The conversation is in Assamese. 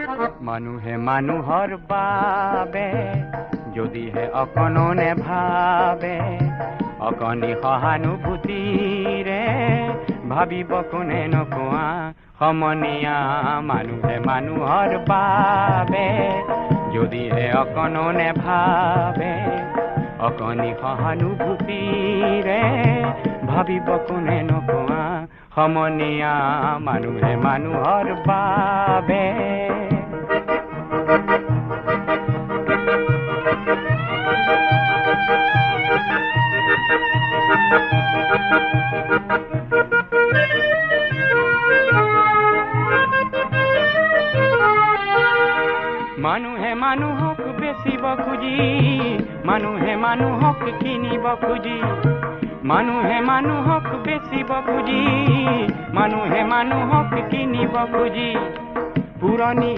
মানুহে মানুহৰ বাবে যদিহে অকণো নেভাবে, অকণি সহানুভূতিৰে ভাবিব কোনে নকোৱা সমনীয়া। মানুহে মানুহৰ বাবে যদিহে অকণো নেভাবে, অকণি সহানুভূতিৰে ভাবিব কোনে নকোৱা সমনীয়া। মানুহে মানুহৰ বাবে। মানুহে মানুহক বেচিব খুজি, মানুহে মানুহক কিনিব খুজি, মানুহে মানুহক বেচিব খুজি, মানুহে মানুহক কিনিব খুজি, পুৰণি